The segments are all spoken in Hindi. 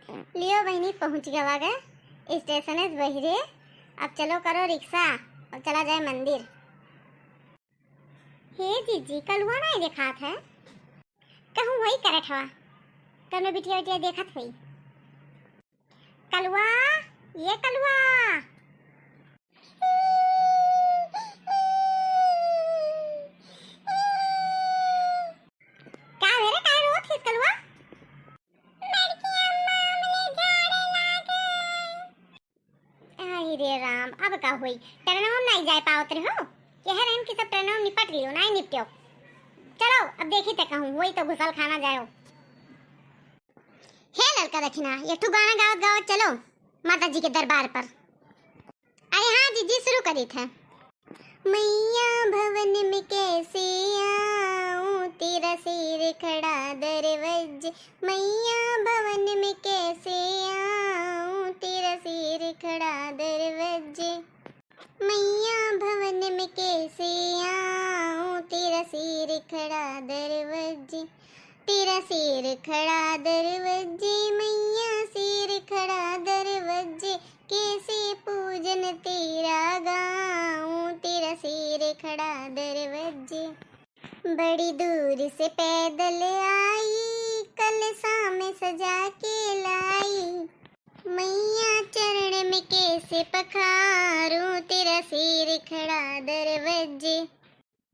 लियो बहनी पहुंच गवा गे स्टेशन बहिरे। अब चलो करो रिक्शा और चला जाए मंदिर। हे जीजी कलुआ नहीं देखात है कहूँ वही करत हवा कनो बिटिया बिटिया देखत हुई। कलुआ ये कलुआ का मेरे काय रोत है कलुआ। रे राम अब का हुई टरनों नहीं जाए पाओ रे हो कह रहे कि सब टरनों निपट लियो नहीं निपटियो। चलो अब देखी ते कहूँ वही तो घुसल खाना जाओ। हे लड़का दक्षिणा ये ठू गाना गावत गावत चलो माता जी के दरबार पर। अरे हाँ जी शुरू करी थे। मैया भवन में कैसे आऊं तेरा सिर खड़ा दरवाजे। मैया भवन में कैसे आऊं तेरा सिर खड़ा दरवाजे। मैया भवन में कैसे आऊं तेरा सिर खड़ा दरवाजे। तेरा सिर खड़ा दरवाजे मैया सिर खड़ा दरवाजे। कैसे पूजन तेरा गाऊं तेरा सिर खड़ा दरवाजे। बड़ी दूर से पैदल आई कलसा में सजा के लाई। मैया चरण में कैसे पखारूं तेरा सिर खड़ा दरवाजे।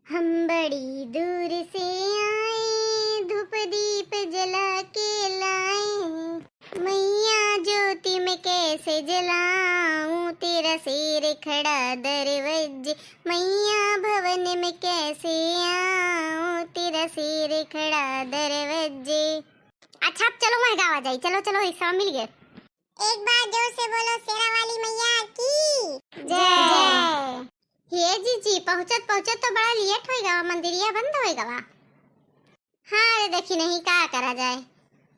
हम बड़ी दूर से आए धूप दीप जला के लाए। मैया ज्योति में कैसे जलाऊं तेरा सिर खड़ा दरवाजे। मैया भवन में कैसे आऊं तेरा सिर खड़ा दरवाजे। अच्छा अब चलो वहाँ गावा जाए। चलो चलो हिस्सा मिल गए। एक बार जोर से बोलो शेरा वाली मैया की जय। ये जी पहुंचत पहुंचत तो बड़ा लेट होएगा मंदिरिया बंद होएगा वा। हाँ अरे देखी नहीं का करा जाए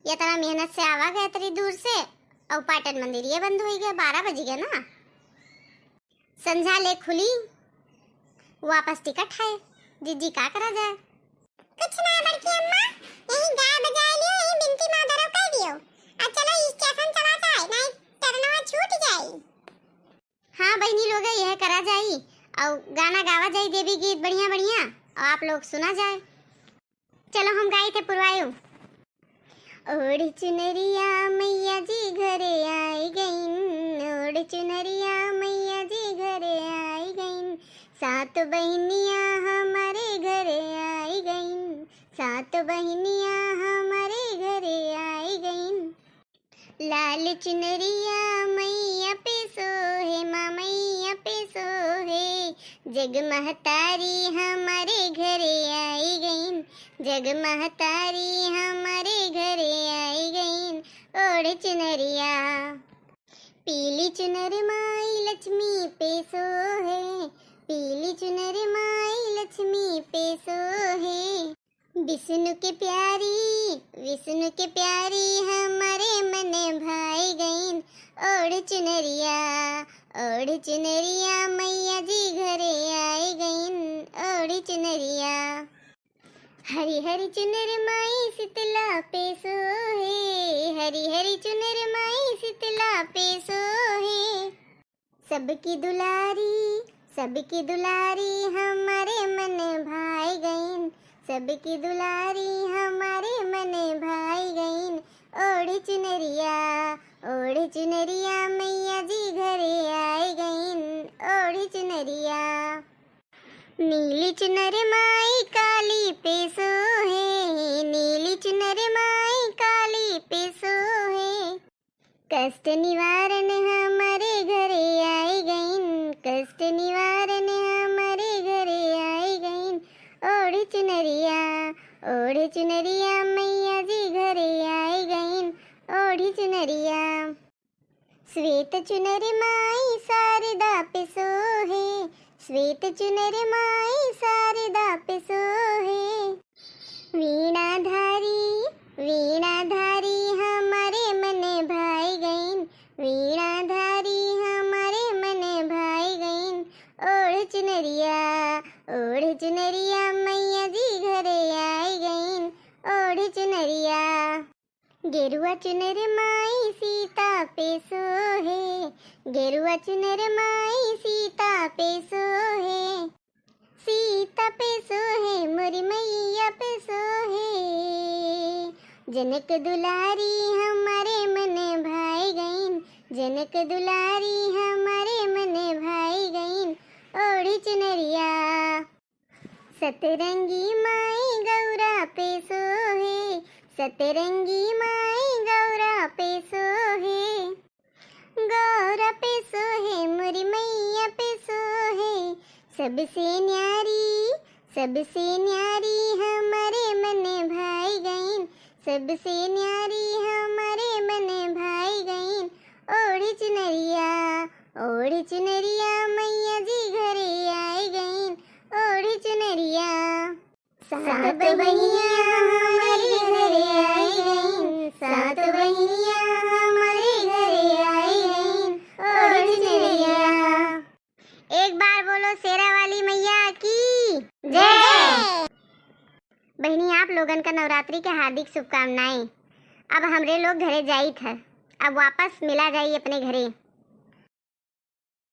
ये तरह मेहनत से आवा गया इतनी दूर से और पाटन मंदिरिया बंद हो गया 12 बज गया ना। संझा ले खुली वापस टिकट है जीजी का करा जाए। कुछ ना बड़की अम्मा यही गा बजा लियो यही बिनती मादरो कह दियो आ चलो स्टेशन चला जाए नहीं टरनवा छूट जाए। हाँ बहनी लोग यह करा जाए और गाना गावा जाए देवी गीत बढ़िया बढ़िया और आप लोग सुना जाए। चलो हम गाए थे पुरवायु। ओढ़ चुनरिया मैया जी घरे आई गईन। ओढ़ चुनरिया मैया जी घरे आई गईन। 7 बहनियां हमारे घरे आई गईन। 7 बहनियां हमारे घरे आई गईन। लाल चुनरिया मैया पे सोहे माँ मैया पे सोहे। जग महतारी हमारे घरे आई गईन। जग महतारी हमारे घरे आई गईन। ओढ़ चुनरिया पीली चुनर माई लक्ष्मी पे सोहे। पीली चुनर माई लक्ष्मी पे सोहे। विष्णु के प्यारी हमारे मन भाई गईन। ओढ़ चुनरिया मैया जी घरे आई गईन। ओढ़ चुनरिया हरी हरी चुनर माई शीतला पे सोहे। हरी हरी चुनर माई शीतला पे सोहे। सबकी दुलारी हमारे मन भाई गईन। सबकी दुलारी हमारे मन भाई गईन। ओढ़ चुनरिया मैया जी घरे आई गईन। ओढ़ चुनरिया नीली चुनर माई काली पे सोहे। नीली चुनर माई काली पे सोहे। कष्ट निवारण हमारे घरे आई गईन। कष्ट निवारण हमारे घरे आई गईन। ओढ़ चुनरिया मैया जी घरे आई गईन। ओढ़ चुनरिया श्वेत चुनर माई शारदा पे सोहे। श्वेत चुनर माई शारदा पे सोहे। वीणाधारी हमारे मन भाई गईन। वीणाधारी हमारे मन भाई गईन। ओढ़ चुनरिया मैया जी घरे आई गईन। ओढ़ चुनरिया गेरुआ चुनर माई सीता पे सोहे, गेरुआ चुनर माई सीता पे सोहे, सीता पे सोहे मोरी मैया पे सोहे। जनक दुलारी हमारे मन भाई गईन, जनक दुलारी हमारे मन भाई गईन, ओढ़ी चुनरिया। सतरंगी माई गौरा पे सोहे, सतरंगी माई गौरा पे सोहे, गौरा पे सोहे मोरी मैया पे सोहे। सबसे न्यारी, सबसे न्यारी हमारे मन भाई गईन, सबसे न्यारी हमारे मन भाई गईन, ओढ़ी चुनरिया, ओढ़ी चुनरिया मैया जी घरे आई गईन, ओढ़ी चुनरिया। सात बहिनिया हमारे घरे आई गईन, सात बहिनिया हमारे घरे आई गईन, ओढ़ी चुनरिया। एक बार बोलो शेरा वाली मैया की जय। बहनी आप लोगन का नवरात्रि के हार्दिक शुभकामनाएं। अब हमरे लोग घरे जाई था, अब वापस मिला जाई अपने घरे।